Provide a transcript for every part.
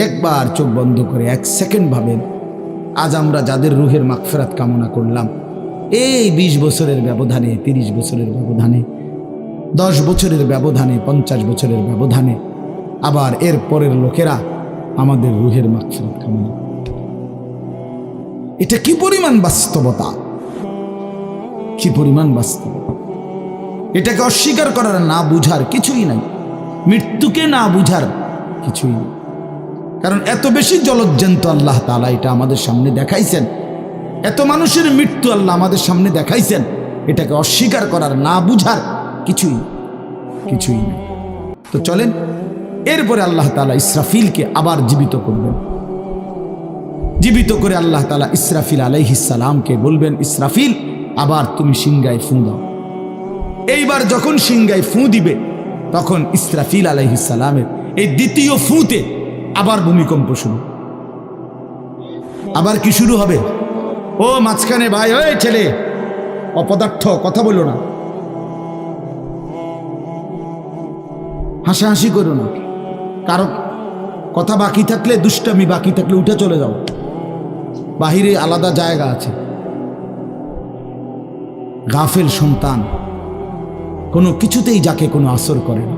একবার চোখ বন্ধ করে 1 সেকেন্ড ভাবেন, আজ আমরা যাদের রুহের মাগফিরাত কামনা করলাম, এই 20 বছরের ব্যবধানে, 30 বছরের ব্যবধানে, 10 বছরের ব্যবধানে, 50 বছরের ব্যবধানে, আবার এর পরের লোকেরা আমাদের রুহের মাগফিরাত কামনা করে। এটা কি পরিমাণ বাস্তবতা, কি পরিমাণ বাস্তবতা! এটাকে অস্বীকার করার, না বুঝার কিছুই নাই, মৃত্যুকে না বুঝার কিছুই নেই। কারণ এত বেশি জলজ্জান্ত আল্লাহ তাআলা এটা আমাদের সামনে দেখাইছেন, এত মানুষের মৃত্যু আল্লাহ আমাদের সামনে দেখাইছেন, এটাকে অস্বীকার করার, না বুঝার কিছুই নেই। তো চলেন, এরপরে আল্লাহ তাআলা ইসরাফিলকে আবার জীবিত করবেন। জীবিত করে আল্লাহ তাআলা ইসরাফিল আলাইহিস সালামকে বলবেন, ইসরাফিল আবার তুমি সিংহায় ফু দাও। এইবার যখন সিংহায় ফু দিবে, তখন ইসরাফিল আলাইহিস সালামের এই দ্বিতীয় ফুতে আবার ভূমিকম্প শুরু। আবার কি শুরু হবে? ও মাঝখানে ভাই, ওই ছেলে অপদার্থ, কথা বলো না, হাসাহাসি করো না, কারো কথা বাকি থাকলে, দুষ্টামি বাকি থাকলে উঠে চলে যাও, বাহিরে আলাদা জায়গা আছে। গাফেল সন্তান কোনো কিছুতেই যাকে কোনো আসর করে না।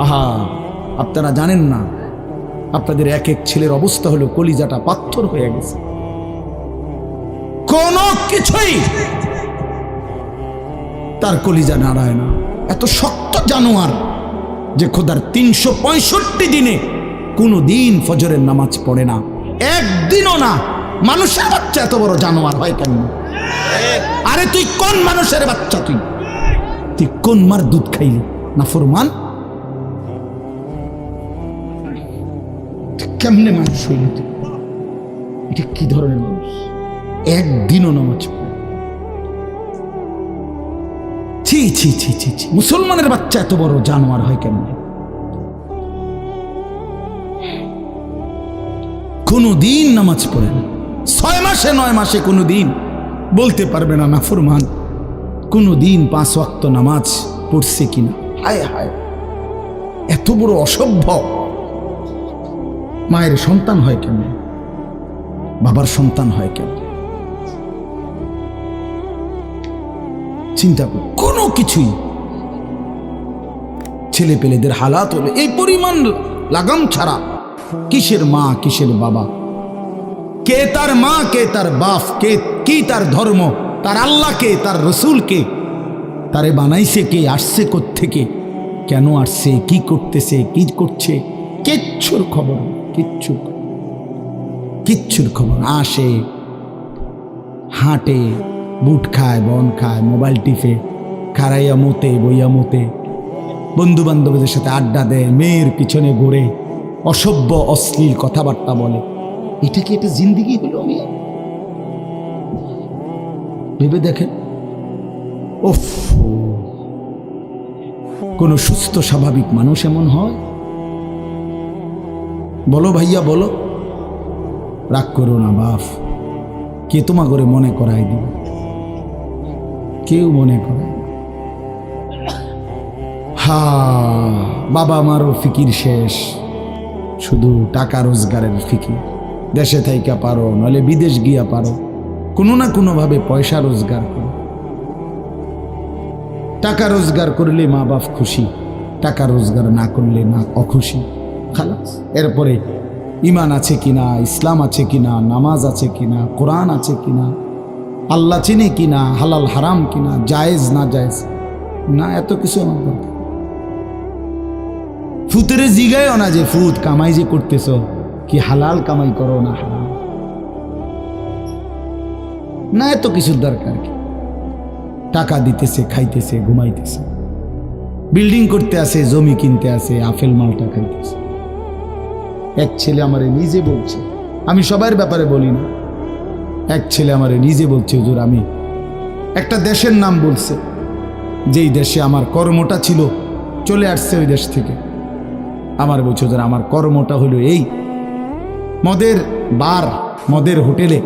আহা, আপনারা জানেন না, আপনাদের এক এক ছেলের অবস্থা হলো কলিজাটা পাথর হয়ে গেছে, কোনো কিছুই তার কলিজা নাড়ায় না। এত শক্ত জানোয়ার যে খোদার 365 দিনে কোনো দিন ফজরের নামাজ পড়ে না, একদিনও না। মানুষের বাচ্চা এত বড় জানোয়ার হয় কেন? আরে তুই কোন মানুষের বাচ্চা? তুই কোন মার দুধ খাইলি? নাফরমান, কেমনে মানুষ হইলি তুই? এটা কি ধরনের মানুষ? একদিনও নামাজ পড়ে? ছি ছি ছি ছি ছি! মুসলমানের বাচ্চা এত বড় জানোয়ার হয় কেমনে? কোনো দিন নামাজ পড়ে না, 6 মাসে 9 মাসে কোনো দিন বলতে পারবে না নাফরমান কোনো দিন 5 ওয়াক্ত নামাজ পড়ছে কিনা। হায় হায়, এত বড় অসভ্য! মায়ের সন্তান হয় কেমনে? বাবার সন্তান হয় কেমনে? চিন্তা কর, কোনো কিছুই। ছেলে পেলেদের হালাত হলে এই পরিমাণ লাগাম ছাড়া, কিসের মা কিসের বাবা, কে তার মা কে তার বাপ, কে কি তার ধর্ম, তার আল্লাহ কে, তার রসুল কে, তারে বানাইছে কে, আসছে কোত্থেকে, কেন আসছে, কি করতেছে, কি করছে, কিচ্ছুর খবর, কিচ্ছুর খবর। আসে, হাঁটে, বুট খায়, বন খায়, মোবাইল টিপে, খারাইয়া মতে, বইয়া মতে, বন্ধু বান্ধবদের সাথে আড্ডা দেয়, মেয়ের পিছনে ঘুরে, অসভ্য অশ্লীল কথাবার্তা বলে। এটা কি একটা জিন্দিগি হলো? মিয়া ভেবে দেখেন। ওফ, কোন সুস্থ স্বাভাবিক মানুষ এমন হয়? বলো ভাইয়া, বলো। রাগ করো না বাপ, কে তোমা করে মনে করাই দিবে? কেউ মনে করায় না। হা, বাবা মারও ফিকির শেষ, শুধু টাকা রোজগারের ফিকির। দেশে থাইকা পারো, নইলে বিদেশ গিয়া পারো, কোনো না কোনো ভাবে পয়সা রোজগার করো। টাকা রোজগার করলে মা বাপ খুশি, টাকা রোজগার না করলে না অখুশি। খালাস। এরপরে ইমান আছে কিনা, ইসলাম আছে কিনা, নামাজ আছে কিনা, কোরআন আছে কিনা, আল্লাহ চিনে কিনা, হালাল হারাম কিনা, জায়েজ না জায়েজ না, এত কিছু আমার দরকার। ফুতেরে জিগায়ও না যে ফুত কামাই যে করতেছ, কি হালাল কামাই করো না হারাম না, এত কিছুর দরকার কি? টাকা দিতেছে, খাইতেছে, ঘুমাইতেছে, বিল্ডিং করতে আসে, জমি কিনতে আসে, আফেল মালটা খাইতেছে। এক ছেলে আমারে নিজে বলছে, আমি সবার ব্যাপারে বলি না, এক ছেলে আমারে নিজে বলছে, হুজুর আমি একটা দেশের নাম বলছে, যেই দেশে আমার কর্মটা ছিল, চলে আসছে ওই দেশ থেকে। আমার বলছে, হুজুর আমার কর্মটা হলো এই, মদের বার, মদের হোটেলে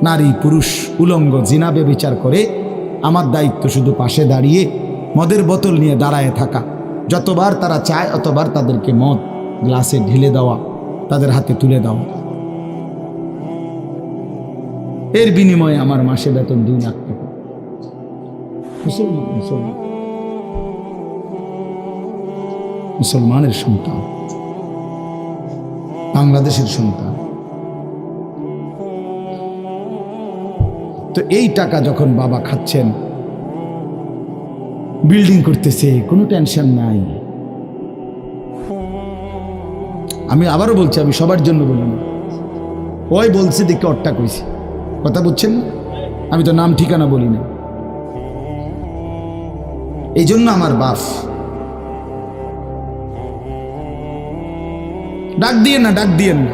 নারী পুরুষ উলঙ্গ জিনা ব্যভিচার করে, আমার দায়িত্ব শুধু পাশে দাঁড়িয়ে মদের বোতল নিয়ে দাঁড়ায় থাকা, যতবার তারা চায় অতবার তাদেরকে মদ গ্লাসে ঢেলে দেওয়া, তাদের হাতে তুলে দাও। এর বিনিময়ে আমার মাসে বেতন 2 লাখ টাকা। মুসলমানের সন্তান, বাংলাদেশের সন্তান। তো এই টাকা যখন বাবা খাচ্ছেন, বিল্ডিং করতেছে, কোনো টেনশন নাই। আমি আবারও বলছি, আমি সবার জন্য বলি না, ওই বলছে দেখে অট্টা কইছি, কথা বুঝছেন না? আমি তো নাম ঠিকানা বলি না। এই জন্য আমার বাপ, ডাক দিয়েন না, ডাক দিয়েন না,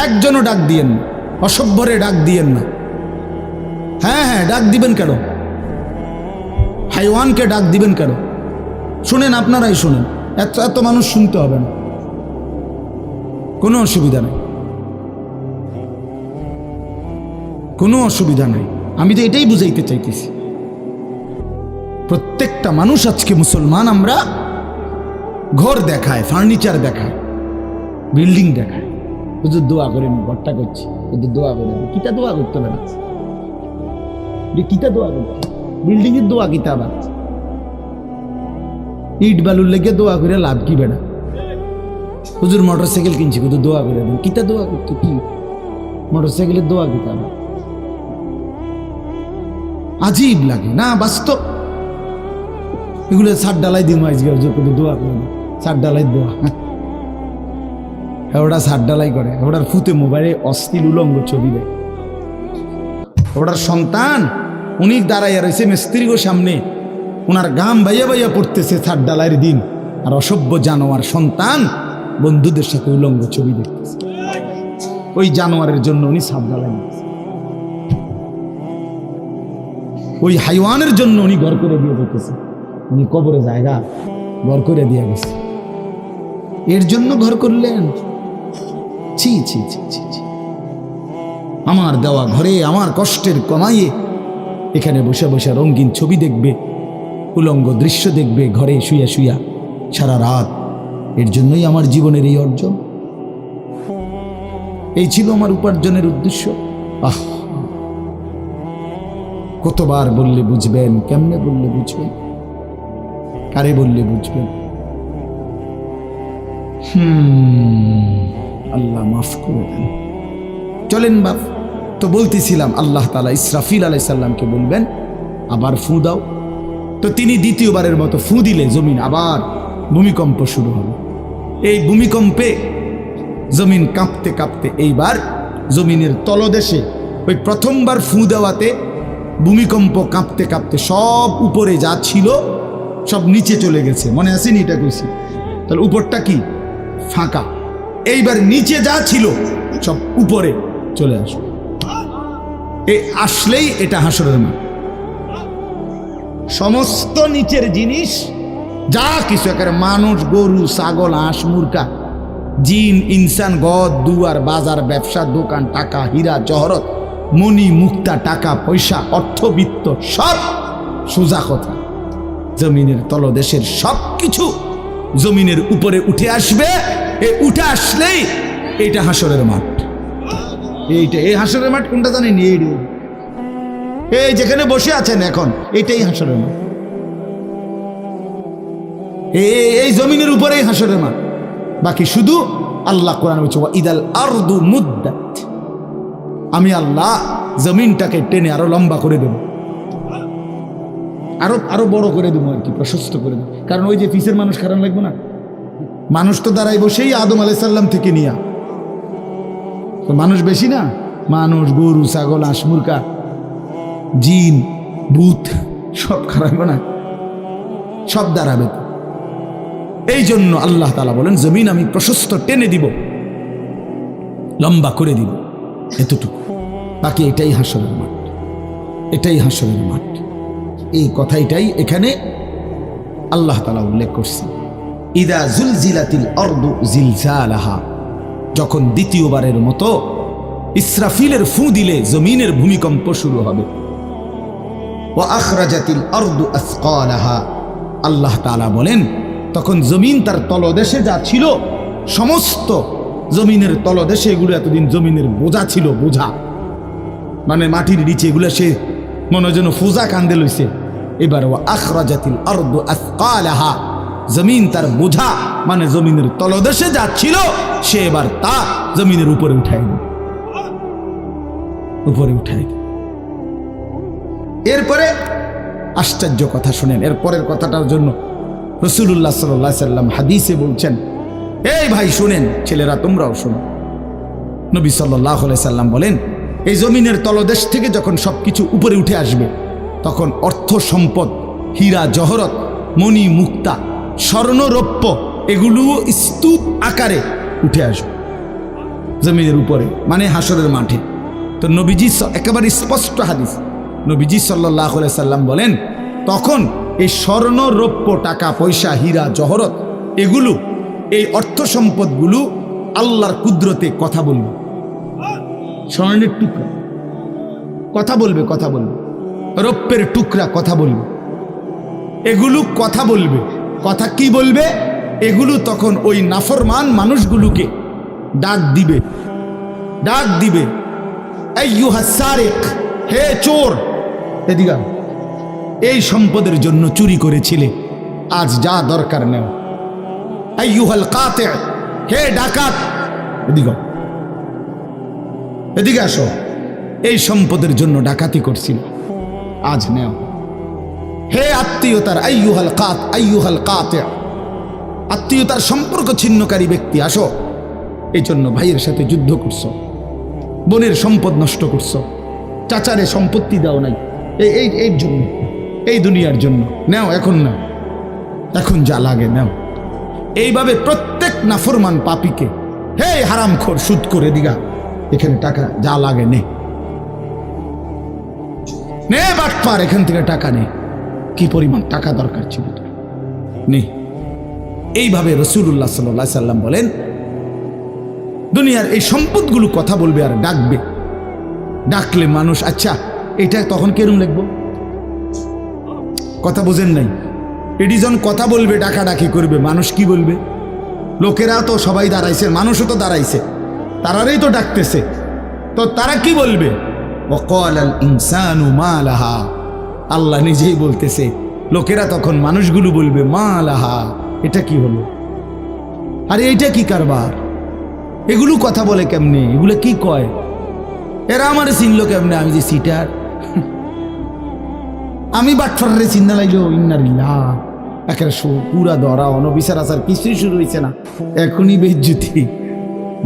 একজনও ডাক দিয়েন না, অসভ্যরে ডাক দিয়েন না। হ্যাঁ হ্যাঁ, ডাক দিবেন কেন? হাইওয়ানকে ডাক দিবেন কেন? শুনেন, আপনারাই শুনেন, এত এত মানুষ শুনতে হবে না, কোনো অসুবিধা নেই, কোনো অসুবিধা নাই। আমি তো এটাই বুঝাইতে চাইতেছি, প্রত্যেকটা মানুষ আজকে মুসলমান। আমরা ঘর দেখায়, ফার্নিচার দেখায়, বিল্ডিং দেখায়, হুজুর দোয়া করেন, ঘরটা করছি, হুজুর দোয়া করেন। কিতা দোয়া করতে হবে না, কিতা দোয়া করতে, বিল্ডিং এর দোয়া কিতা, আবার ইট বালুর লেগে দোয়া করে লাভ কি বেড়া? হুজুর মোটরসাইকেল কিনছি, হুজুর দোয়া করে দেন। কিতা দোয়া করতে, কি মোটরসাইকেলের দোয়া কিতা? আবার আজীব লাগে না? বাস্তব এগুলো ছাদ ডালাই দিন আজকে, দোয়া করে দেন, ছাদ ডালাই দোয়া। ওটা ছাদ ডালাই করে, ওটার ফুতে মোবাইলে অশ্লীল উলঙ্গ ছবি দেয়। ওটার সন্তান উনি দাঁড়াইয়া রয়েছে মিস্ত্রিগো সামনে, ওনার গাম বাইয়া বাইয়া পড়তেছে ছাদ ডালাইয়ের দিন, আর অসভ্য জানোয়ার সন্তান বন্ধুদের সাথে উলঙ্গ ছবি দেখতেছে। ওই জানোয়ারের জন্য উনি ছাদ ডালাই, ওই হাইওয়ানের জন্য উনি ঘর করে দিয়ে দেখতেছে। উনি কবরে জায়গা ঘর করে দিয়ে গেছে, এর জন্য ঘর করলেন? ছি ছি ছি ছি ছি। আমার দেওয়া ঘরে আমার কষ্টের কমাইয়ে এখানে বসে বসে রঙিন ছবি দেখবে, উলঙ্গ দৃশ্য দেখবে ঘরে শুয়া শুয়া সারা রাত। এর জন্যই আমার জীবনের এই অর্জন, এই ছিল আমার উপার্জনের উদ্দেশ্য। আহ, কতবার বললে বুঝবেন, কেমনে বললে বুঝবেন, কারে বললে বুঝবেন? আল্লাহ মাফ করে দেন। চলেন বাপ, তো বলতেছিলাম আল্লাহ তাআলা ইসরাফিল আলাইহিস সালামকে বলবেন আবার ফু দাও। তো তিনি দ্বিতীয়বারের মতো ফু দিলে জমিন আবার ভূমিকম্প শুরু হবে। এই ভূমিকম্পে জমিন কাঁপতে কাঁপতে এইবার জমিনের তলদেশে ওই প্রথমবার ফু দেওয়াতে ভূমিকম্প কাঁপতে কাঁপতে সব উপরে যা ছিল সব নিচে চলে গেছে। মনে আসেনি? এটা কইছি। তাহলে উপরটা কি? ফাঁকা। এইবার নিচে যা ছিল সব উপরে চলে আসবে। এই আসলেই এটা হাসরের মাঠ। সমস্ত নিচের জিনিস যা কিছু, একেবারে মানুষ, গরু, ছাগল, হাঁস, মুরগা, জিন, ইনসান, গদ, দুয়ার, বাজার, ব্যবসা, দোকান, টাকা, হীরা, জহরত, মণি, মুক্তা, টাকা পয়সা, অর্থবিত্ত, সব সোজা কথা জমিনের তলদেশের সব কিছু জমিনের উপরে উঠে আসবে। উঠে আসলেই এইটা হাসরের মাঠ। এইটা, এই হাসরের মাঠ কোনটা জানেন? এই যেখানে বসে আছেন এখন, এইটাই হাসরের মাঠ। এই জমিনের উপরেই হাসরের মাঠ। বাকি শুধু আল্লাহ কোরআন বলছে ইদাল আরদু মুদ্দাত, আমি আল্লাহ জমিনটাকে টেনে আরো লম্বা করে দেব, আরো বড় করে দেবো, আর কি প্রশস্ত করে দেবো। কারণ ওই যে পিসের মানুষ খারাপ লাগবে না, মানুষ তো দাঁড়াই বসেই আদম আলাইহিস সালাম থেকে নিয়া, তো মানুষ বেশি না, মানুষ, গরু, ছাগল, হাঁস, মুরগা, জিন, ভূত সব খারাপ না, সব দাঁড়াবে। এই জন্য আল্লাহ তাআলা বলেন জমিন আমি প্রশস্ত টেনে দিব, লম্বা করে দিব, এতটুকু। বাকি এটাই হাসরের মাঠ, এটাই হাসরের মাঠ। এই কথাটাই এখানে আল্লাহ তাআলা উল্লেখ করছে। ইদা জুলজিলাতিল আরদু জিলজালাহা, যখন দ্বিতীয়বারের মতো ইসরাফিলের ফু দিলে জমিনের ভূমিকম্প শুরু হবে। ওয়া আখরাজাতিল আরদু আসকালাহা, আল্লাহ তাআলা বলেন তখন জমিন তার তলদেশে যা ছিল সমস্ত জমিনের তলদেশে এগুলো এতদিন জমিনের বোঝা ছিল, বোঝা মানে মাটির নিচে এগুলো সে মনে যেন ফোজা কান্দে লইছে। এবার ওয়া আখরাজাতিল আরদু আসকালাহা, জমিন তার বোঝা মানে জমিনের তলদেশে যা ছিল সে এবার তা জমিনের উপরে উঠাই দিল, উপরে উঠাই দিল। এরপরে আশ্চর্য কথা শুনেন, এরপরের কথাটার জন্য রাসূলুল্লাহ সাল্লাল্লাহু আলাইহি সাল্লাম হাদিসে বলছেন, এই ভাই শুনেন, ছেলেরা তোমরাও শোনো। নবী সাল্লাল্লাহু আলাইহি সাল্লাম বলেন, এই জমিনের তলদেশ থেকে যখন সবকিছু উপরে উঠে আসবে তখন অর্থ সম্পদ, হীরা জহরত, মণি মুক্তা, স্বর্ণ রৌপ্য এগুলো স্তূপ আকারে উঠে আসবে জমিনের উপরে, মানে হাসরের মাঠে। তো নবীজি একেবারে স্পষ্ট হাদিস, নবীজি সাল্লাল্লাহু আলাইহি সাল্লাম বলেন, তখন এই স্বর্ণ রৌপ্য, টাকা পয়সা, হীরা জহরত এগুলো, এই অর্থ সম্পদগুলো আল্লাহর কুদরতে কথা বলবে। স্বর্ণের টুকরা কথা বলবে, কথা বলবে, রৌপ্যের টুকরা কথা বলবে, এগুলো কথা বলবে। কথা কি বলবে? এগুলো তখন ওই নাফরমান মানুষগুলোকে ডাক দিবে, ডাক দিবে, আইয়ুহাস সারিক, হে চোর, এদিকে এই সম্পদের জন্য চুরি করেছিলে, আজ যা দরকার নেও। আইয়ুহাল কাতি, হে ডাকাত, এদিকে এদিকে আসো, এই সম্পদের জন্য ডাকাতি করছিল, আজ নেও। হে আত্মীয়তার, আইয়ুহাল কাত, আইয়ুহাল কাতি, আত্মীয়তার সম্পর্ক ছিন্নকারী ব্যক্তি, আসো। এই জন্য ভাইয়ের সাথে যুদ্ধ করছো, বোনের সম্পদ নষ্ট করছো, চাচারে সম্পত্তি দাও নাই, এই জন্য, এই দুনিয়ার জন্য নেও, এখন নাও, এখন যা লাগে নেও। এইভাবে প্রত্যেক নাফরমান পাপীকে, হে হারামখোর সুদখোর, দিগা এখানে টাকা যা লাগে নে, নে বাটপার, এখান থেকে টাকা নে, কি পরিমাণ টাকা দরকার ছিল নে। এইভাবে রাসূলুল্লাহ সাল্লাল্লাহু আলাইহি সাল্লাম বলেন, দুনিয়ার এই সম্পদগুলো কথা বলবে আর ডাকবে। ডাকলে মানুষ, আচ্ছা এটা তখন কেরম লিখবো? কথা বোঝেন নাই? এটি যখন কথা বলবে, ডাকাডাকি করবে, মানুষ কি বলবে? লোকেরা তো সবাই দাঁড়াইছে, মানুষও তো দাঁড়াইছে, তারাই তো ডাকতেছে, তো তারা কি বলবে? ওয়াকালাল ইনসানু মা লাহা, আল্লাহ নিজেই বলতেছে, লোকেরা তখন মানুষগুলো বলবে, মা লাহা, এটা কি হলো? আরে এইটা কি কারবার? এগুলো কথা বলে কেমনে? এগুলো কি কয়? এরা আমার চিনলো কেমনে? আমি যে সিটার, আমি বাটফারে চিন্তা লাগলো, ইন্নারিল্লাহ, একেবারে পুরা ধরা অনবিচার আচার কিছুই শুরু হয়েছে না, এখনই বেজ্জুতি,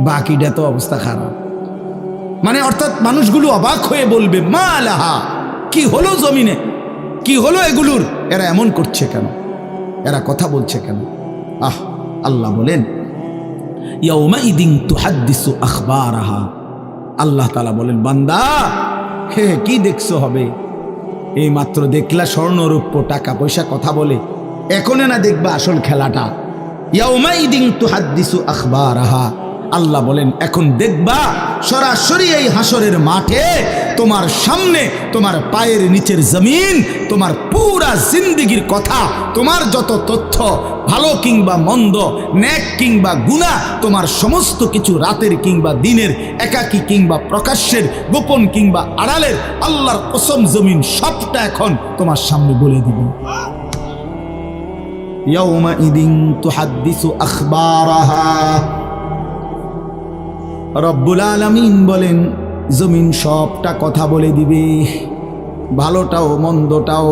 বাকিটা তো অবস্থা খারাপ। মানে অর্থাৎ মানুষগুলো অবাক হয়ে বলবে, মা লাহা, কি হলো জমিনে, কি হলো এগুলোর? এরা এমন করছে কেন? এরা কথা বলছে কেন? আল্লাহ বলেন, ইয়াউমাইদিন তুহাদ্দিসু আখবারাহা, আল্লাহ তাআলা বলেন, বান্দা হে কি দেখছো হবে? এই মাত্র দেখলা স্বর্ণ রৌপ্য টাকা পয়সা কথা বলে, এখন না দেখবা আসল খেলাটা। ইয়াউমাইদিন তুহাদ্দিসু আখবারাহা, আল্লাহ বলেন এখন দেখবা সরাসরি এই হাসরের মাঠে তোমার সামনে, তোমার পায়ের নিচের জমিন, তোমার পুরা জিন্দেগির কথা, তোমার যত তথ্য, ভালো কিংবা মন্দ, নেক কিংবা গুনাহ, তোমার সমস্ত কিছু, রাতের কিংবা দিনের, একাকী কিংবা প্রকাশ্যের, গোপন কিংবা আড়ালের, আল্লাহর কসম জমিন সবটা এখন তোমার সামনে বলে দিবে। ইয়াউমাইদিন তুহাদ্দিসু আখবারাহা, রব্বুল আলামিন বলেন জমিন সবটা কথা বলে দিবে, ভালোটাও মন্দটাও,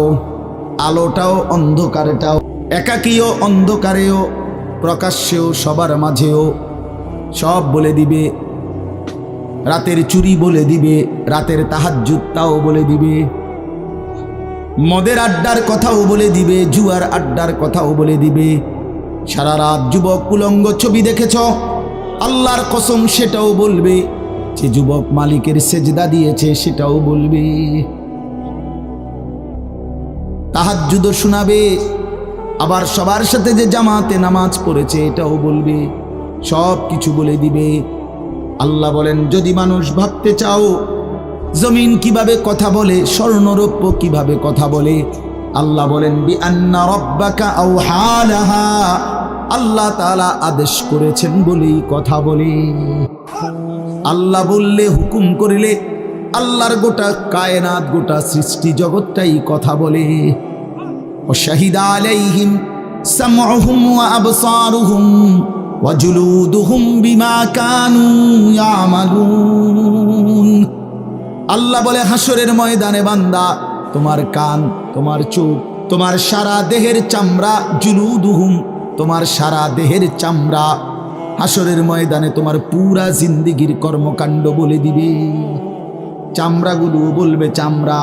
আলোটাও অন্ধকারটাও, একাকীও অন্ধকারেও, প্রকাশ্যেও, সবার মাঝেও সব বলে দিবে। রাতের চুরি বলে দিবে, রাতের তাহাজ্জুদটাও বলে দিবে, মদের আড্ডার কথাও বলে দিবে, জুয়ার আড্ডার কথাও বলে দিবে। সারা রাত যুবক উলঙ্গ ছবি দেখেছ, আল্লাহর কসম সেটাও বলবে। যে যুবক মালিকের সেজদা দিয়েছে সেটাও বলবে। তাহাজ্জুদ শোনাবে, আবার সবার সাথে যে জামাতে নামাজ পড়েছে এটাও বলবে, সব কিছু বলে দিবে। আল্লাহ বলেন, যদি মানুষ ভাবতে চাও জমিন কিভাবে কথা বলে, স্বর্ণরৌপ্য কিভাবে কথা বলে, আল্লাহ বলেন বিআন্না রাব্বাকা আওহা লাহা, আল্লাহ তাআলা আদেশ করেছেন বলেই কথা বলে। আল্লাহ বললে, হুকুম করিলে আল্লাহর গোটা কায়নাত, গোটা সৃষ্টি জগৎটাই কথা বলে। وشهد عليهم سمعهم وأبصارهم وجلودهم بما كانوا يعملون। আল্লাহ বলে, হাসরের ময়দানে বান্দা, তোমার কান, তোমার চোখ, তোমার সারা দেহের চামড়া, জুলুদুহুম, তোমার সারা দেহের চামড়া হাসরের ময়দানে তোমার পুরা জিন্দেগির কর্মকাণ্ড বলে দিবে। চামড়াগুলো বলবে, চামড়া,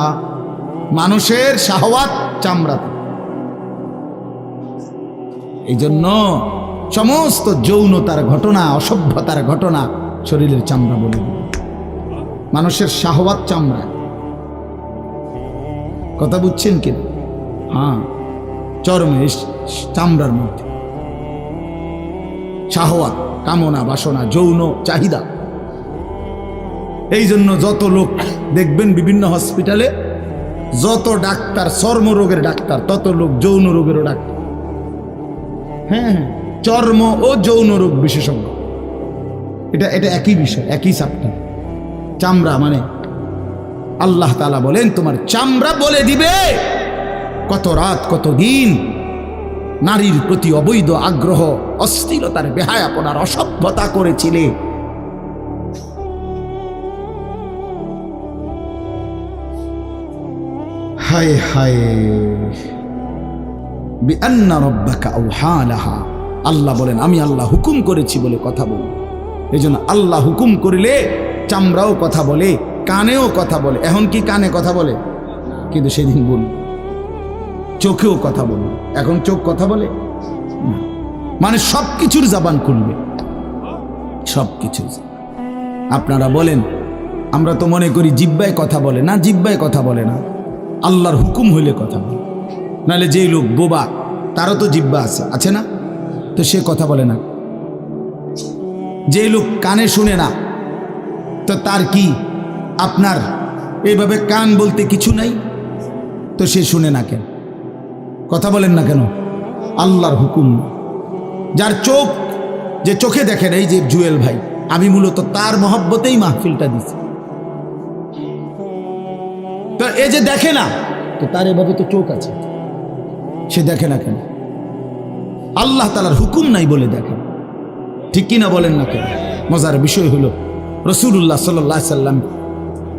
মানুষের শাহওয়াত চামড়া। এই জন্য সমস্ত যৌনতার ঘটনা, অসভ্যতার ঘটনা শরীরের চামড়া বলে দিবে। মানুষের শাহওয়াত চামড়া। কথা বুঝছেন কি? হ্যাঁ, চর্মে, চামড়ার মধ্যে শাহওয়াত, কামনা, বাসনা, যৌন চাহিদা। এই জন্য যত লোক দেখবেন বিভিন্ন হসপিটালে, যত ডাক্তার চর্মরোগের ডাক্তার, তত লোক যৌন রোগেরও ডাক্তার। হ্যাঁ, চর্ম ও যৌন রোগ বিশেষজ্ঞ। এটা একই বিষয়, একই চ্যাপ্টার। চামড়া মানে আল্লাহ তাআলা বলেন, তোমার চামড়া বলে দিবে কত রাত, কত দিন নারীর প্রতি অবৈধ আগ্রহ, অস্থিরতার, বেহায়াপনার, অসভ্যতা করেছিলে। হায় হায়, বিআন্না রাব্বাকা আওহা লাহা। আল্লাহ বলেন, আমি আল্লাহ হুকুম করেছি বলে কথা বলি। এই জন্য আল্লাহ হুকুম করিলে চামড়াও কথা বলে, কানেও কথা বলে। এখন কি কানে কথা বলে? কিন্তু সেদিন বলি চোখেও কথা বলে। এখন চোখ কথা বলে না, মানে সব কিছুর জবান খুলবে, সব কিছু। আপনারা বলেন, আমরা তো মনে করি জিহ্বায় কথা বলে না, জিহ্বায় কথা বলে না, আল্লাহর হুকুম হইলে কথা বলে। নাহলে যেই লোক বোবা, তারও তো জিহ্বা আছে না? তো সে কথা বলে না। যেই লোক কানে শুনে না, তো তার কি আপনার এইভাবে কান বলতে কিছু নাই? তো সে শুনে না কেন? কথা বলেন না কেন? আল্লাহর হুকুম। যার চোখ, যে চোখে দেখেন, এই যে জুয়েল ভাই, আমি মূলত তার মহব্বতেই মাহফিলটা দিছি। তো এই যে দেখে না, তো তার এভাবে তো চোখ আছে, সে দেখে না কেন? আল্লাহ তাআলার হুকুম নাই বলে দেখেন। ঠিক কিনা বলেন না কেন? মজার বিষয় হলো, রাসূলুল্লাহ সাল্লাল্লাহু আলাইহি সাল্লাম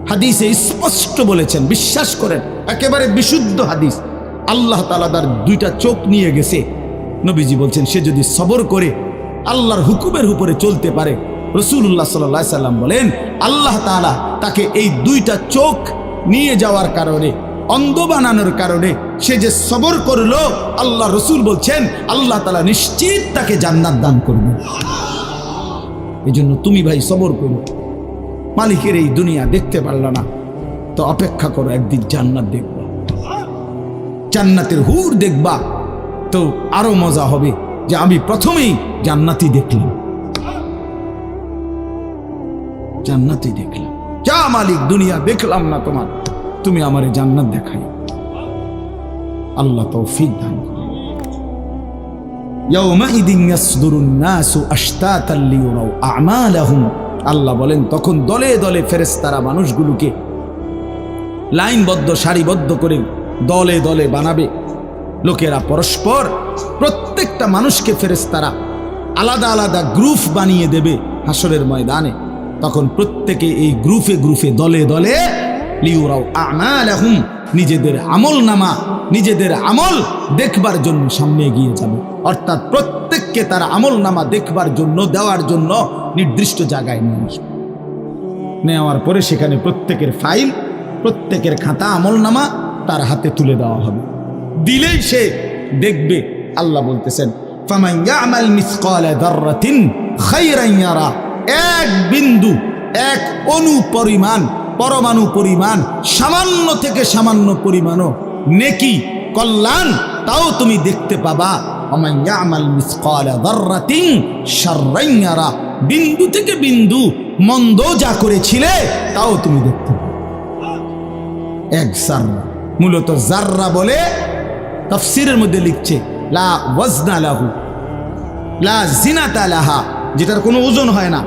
হাদিসে স্পষ্ট বলেছেন, বিশ্বাস করেন, একেবারে বিশুদ্ধ হাদিস। আল্লাহ তাআলা তার দুইটা চোখ নিয়ে গেছে। নবীজি বলছেন, সে যদি সবর করে আল্লাহর হুকুমের উপরে চলতে পারে, রাসূলুল্লাহ সাল্লাল্লাহু আলাইহি সাল্লাম বলেন, আল্লাহ তাআলা তাকে এই দুইটা চোখ নিয়ে যাওয়ার কারণে, অন্ধ বানানোর কারণে সে যে সবর করলো, আল্লাহ রসুল বলছেন আল্লাহ তাআলা নিশ্চিত তাকে জান্নাত দান করবেন। এই জন্য তুমি ভাই সবর করো। মালিকের এই দুনিয়া দেখতে পারল না, তো অপেক্ষা করো, একদিন জান্নাত দেখবা, জান্নাতের হুর দেখবা, তো আরো মজা হবে যে আমি প্রথমেই জান্নাতি দেখলাম, জান্নাতি দেখলাম। যা মালিক, দুনিয়া দেখলাম না তোমার, তুমি আমারে জান্নাত দেখাই। আল্লাহ তৌফিক দান করুন। ইয়াউমাইদিন ইয়াসদুরুন নাসু আশতাতান লিয়ুরাউ আমালাহুম। আল্লাহ বলেন, তখন দলে দলে ফেরেশতারা মানুষগুলোকে লাইনবদ্ধ, সারিবদ্ধ করে দলে দলে বানাবে। লোকেরা পরস্পর, প্রত্যেকটা মানুষকে ফেরেশতারা আলাদা আলাদা গ্রুপ বানিয়ে দেবে হাসরের ময়দানে। তখন প্রত্যেকে এই গ্রুপে গ্রুপে, দলে দলে, লিয়ুরাউ আমালাহুম, নিজেদের আমল নামা, নিজেদের আমল দেখবার জন্য সামনে এগিয়ে যাবে। অর্থাৎ প্রত্যেককে তার আমল নামা দেখবার জন্য, দেওয়ার জন্য নির্দিষ্ট জায়গায় নিয়ে আসবে। নেওয়ার পরে সেখানে প্রত্যেকের ফাইল, প্রত্যেকের খাতা, আমল নামা তার হাতে তুলে দেওয়া হবে। দিলেই সে দেখবে। আল্লাহ বলতেছেন, ফামান ইয়ামাল মিসকালা যাররাতিন খায়রান ইয়ারা। এক বিন্দু, এক অণু পরিমাণ, পরমাণু পরিমাণ, সামান্য থেকে সামান্য পরিমাণও নেকি, কল্যাণ, তাও তুমি দেখতে পাবা। ওমান ইয়ামাল মিসকালা যাররাতিন শাররান ইয়ারা। বিন্দু থেকে বিন্দু মন্দ যা করেছিলে, তাও তুমি দেখতে পাবে। এক জাররা, মূলত জাররা বলে তাফসীরের মধ্যে লিখছে লা ওয়াজনা লাহু, লা জিনাতা লাহা, যেটার কোনো ওজন হয় না,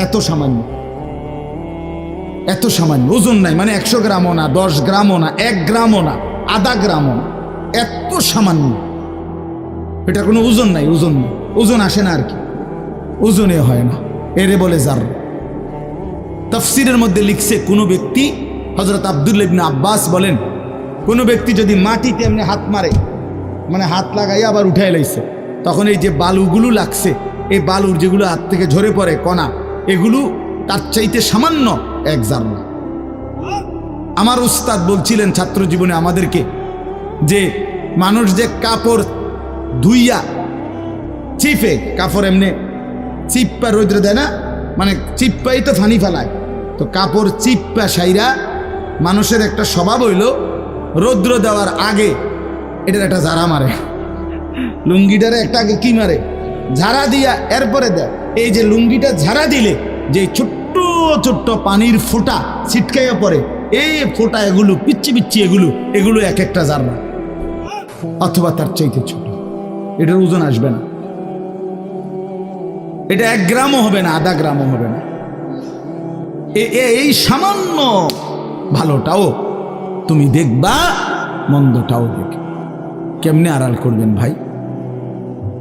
এত সামান্য, এত সামান্য, ওজন নাই, মানে 100 গ্রামও না, 10 গ্রামও না, 1 গ্রামও না, আধা গ্রামও না, এত সামান্য, এটার কোনো ওজন নাই, ওজন নেই, ওজন আসে না আর কি, ওজনে হয় না, এরে বলে যাররা। তাফসীরের মধ্যে লিখছে কোন ব্যক্তি, হযরত আব্দুল্লাহ ইবনে আব্বাস বলেন, কোন ব্যক্তি যদি মাটিতে এমনি হাত মারে, মানে হাত লাগাইয়া আবার উঠাই লাইছে, তখন এই যে বালুগুলো লাগছে, এই বালুর যেগুলো হাত থেকে ঝরে পড়ে কণা, এগুলো তার চাইতে সামান্য 1 জাররা। আমার উস্তাদ বলছিলেন ছাত্র জীবনে আমাদেরকে, যে মানুষ যে কাপড় ধুইয়া চিপে, কাপড় এমনি চিপ্পা রৌদ্রে দেয় না, মানে চিপ্পাই তো ফানি ফেলায়, তো কাপড় চিপ্পা সাইরা মানুষের একটা স্বভাব হইল রৌদ্র দেওয়ার আগে এটার একটা ঝাড়া মারে, লুঙ্গিটারে একটা আগে কি মারে, ঝাড়া দিয়া এরপরে দেয়। এই যে লুঙ্গিটা ঝাড়া দিলে যে ছোট্ট ছোট্ট পানির ফোঁটা ছিটকাইয়া পড়ে, এই ফোঁটা এগুলো পিচ্ছি পিচ্ছি, এগুলো এক একটা জাররা, অথবা তার চাইতে ছোট, এটার ওজন আসবে না, এটা 1 গ্রামও হবে না, আধা গ্রামও হবে না। এই সামান্য ভালোটাও তুমি দেখবা, মন্দটাও দেখবে। কেমনে আড়াল করবেন ভাই?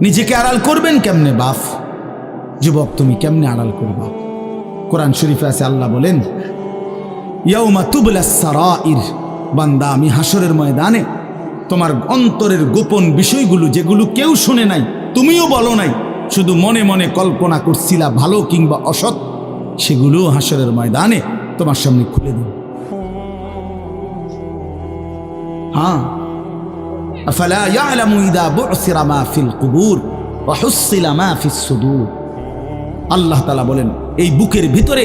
নিজেকে আড়াল করবেন কেমনে বাপ? যুবক তুমি কেমনে আড়াল করবা? কোরআন শরীফে আছে, আল্লাহ বলেন, ইয়াউমা তুবলাস সারাইর, বান্দা আমি হাসরের ময়দানে তোমার অন্তরের গোপন বিষয়গুলো, যেগুলো কেউ শুনে নাই, তুমিও বলো নাই, শুধু মনে মনে কল্পনা করছিলা ভালো কিংবা অসৎ, সেগুলো হাসরের ময়দানে তোমার সামনে খুলে দেব। হ্যাঁ, আফালা ইয়ালামু ইযা বু'সিরা মা ফিল কুবুর ওয়া হুসিলা মা ফিস সুদূর। আল্লাহ তাআলা বলেন, এই বুকের ভিতরে,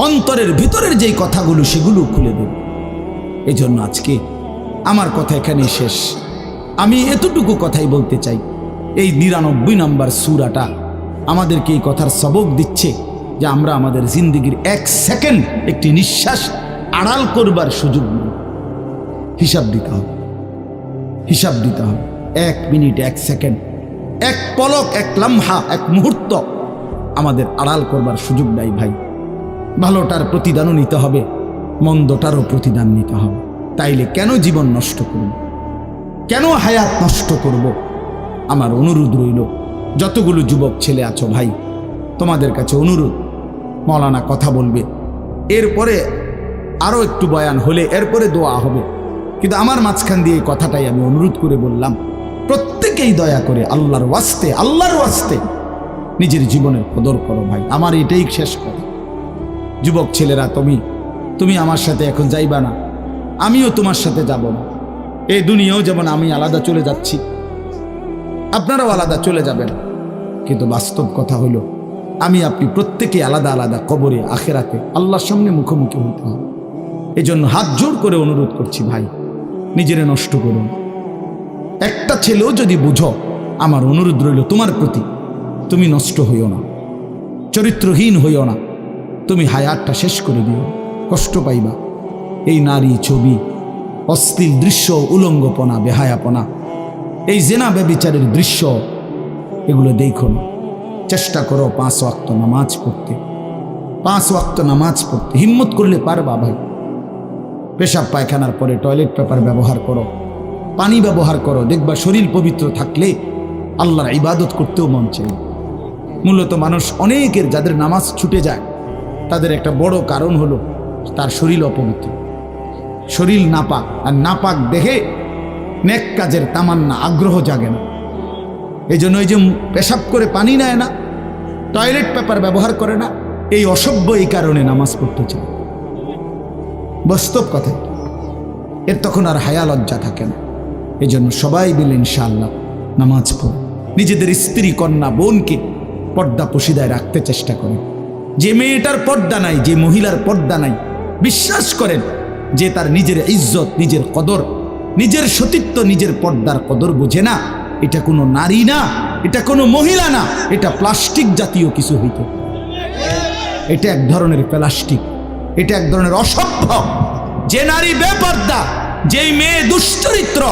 অন্তরের ভিতরের যেই কথাগুলো, সেগুলো খুলে দেব। এই জন্য আজকে আমার কথা এখানে শেষ। আমি এতটুকু কথাই বলতে চাই, এই 99 নম্বর সূরাটা আমাদেরকে এই কথার সবক দিচ্ছে যে আমরা আমাদের জিন্দেগির 1 সেকেন্ড, একটি নিঃশ্বাস আড়াল করবার সুযোগ নেই। হিসাব দিতে হবে, হিসাব দিতে হবে। 1 মিনিট, 1 সেকেন্ড, 1 পলক, 1 লম্হা, 1 মুহূর্ত আমাদের আড়াল করবার সুযোগ নাই ভাই। ভালোটার প্রতিদানও নিতে হবে, মন্দটারও প্রতিদান নিতে হবে। তাইলে কেন জীবন নষ্ট করব? কেন হায়াত নষ্ট করব? আমার অনুরোধ রইল, যতগুলো যুবক ছেলে আছো ভাই, তোমাদের কাছে অনুরোধ, মৌলানা কথা বলবে, এরপরে আরও একটু বয়ান হলে এরপরে দোয়া হবে, কিন্তু আমার মাঝখান দিয়ে এই কথাটাই আমি অনুরোধ করে বললাম, প্রত্যেকেই দয়া করে আল্লাহর ওয়াস্তে নিজের জীবনের কদর করো ভাই। আমার এটাই শেষ কথা। যুবক ছেলেরা, তুমি আমার সাথে এখন যাইবা না, আমিও তোমার সাথে যাব না। এই দুনিয়াও যেমন আমি আলাদা চলে যাচ্ছি, আপনারাও আলাদা চলে যাবেন, কিন্তু বাস্তব কথা হলো আমি আপনি প্রত্যেকে আলাদা আলাদা কবরে, আখেরাতে আল্লাহর সামনে মুখোমুখি হতে হবে। এই জন্য হাত জোর করে অনুরোধ করছি ভাই, নিজেরে নষ্ট করুন। একটা ছেলেও যদি বুঝো, আমার অনুরোধ রইল তোমার প্রতি, তুমি নষ্ট হইও না, চরিত্রহীন হইও না, তুমি হায়াতটা শেষ করে দিও, কষ্ট পাইবা। এই নারী ছবি, অশ্লীল দৃশ্য, উলঙ্গপনা, বেহায়াপনা, এই জেনা ব্যভিচারের দৃশ্য, এগুলো দেখো না। চেষ্টা করো 5 ওয়াক্ত নামাজ পড়তে, 5 ওয়াক্ত নামাজ পড়তে হিম্মত করলে পারবা ভাই। পেশাব পায়খানার পরে টয়লেট পেপার ব্যবহার করো, পানি ব্যবহার করো, দেখবা শরীর পবিত্র থাকলে আল্লাহর ইবাদত করতেও মন চাই। মূলত মানুষ অনেকের যাদের নামাজ ছুটে যায়, তাদের একটা বড় কারণ হলো তার শরীর অপবিত্র, শরীর নাপাক, আর নাপাক দেখে নেক কাজের তামান্না, আগ্রহ জাগে না। এই জন্য এই যে পেশাব করে পানি নেয় না, টয়লেট পেপার ব্যবহার করে না, এই অসভ্য এই কারণে নামাজ পড়তে চায়। বাস্তব কথা, এর তখন আর হায়া লজ্জা থাকে না। এই জন্য সবাই মিলে ইনশাআল্লাহ নামাজ পড়ে নিজেদের স্ত্রী, কন্যা, বোনকে পর্দা পশিদায় রাখতে চেষ্টা করেন। যে মেয়েটার পর্দা নাই, যে মহিলার পর্দা নাই, বিশ্বাস করেন যে তার নিজের ইজ্জত, নিজের কদর, নিজের সতীত্ব, নিজের পর্দার কদর বোঝে না। এটা কোনো নারী না, এটা কোনো মহিলা না, এটা প্লাস্টিক জাতীয় কিছু হইতে, এটা এক ধরনের প্লাস্টিক, এটা এক ধরনের অসভ্য। যে নারী বেপর্দা, যেই মেয়ে দুশ্চরিত্র,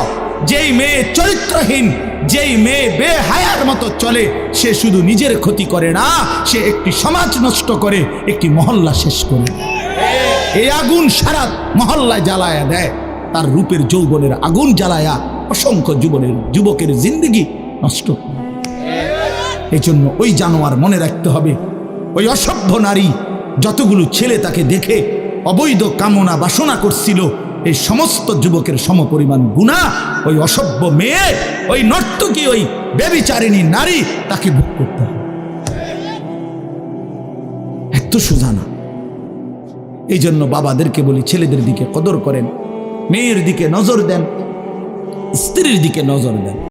যেই মেয়ে চরিত্রহীন, যেই মেয়ে বেহায়ার মতো চলে সে শুধু নিজের ক্ষতি করে না, সে একটি সমাজ নষ্ট করে, একটি মহল্লা শেষ করে। এই আগুন সারা মহল্লায় জ্বালায়া দেয়, তার রূপের যৌবনের আগুন জ্বালায়া অসংখ্য যুবকের জিন্দেগি নষ্ট। এই জন্য ওই জানোয়ার মনে রাখতে হবে, ওই অসভ্য নারী যতগুলো ছেলে তাকে দেখে অবৈধ কামনা বাসনা করছিল, এই সমস্ত যুবকের সমপরিমাণ গুনাহ ওই অসভ্য মেয়ে, ওই নর্তকী, ওই ব্যভিচারিণী নারী তাকে ভোগ করতে হবে। এত সোজা না। এই জন্য বাবাদেরকে বলি, ছেলেদের দিকে কদর করেন, মেয়ের দিকে নজর দেন, স্ত্রীর দিকে নজর দেন।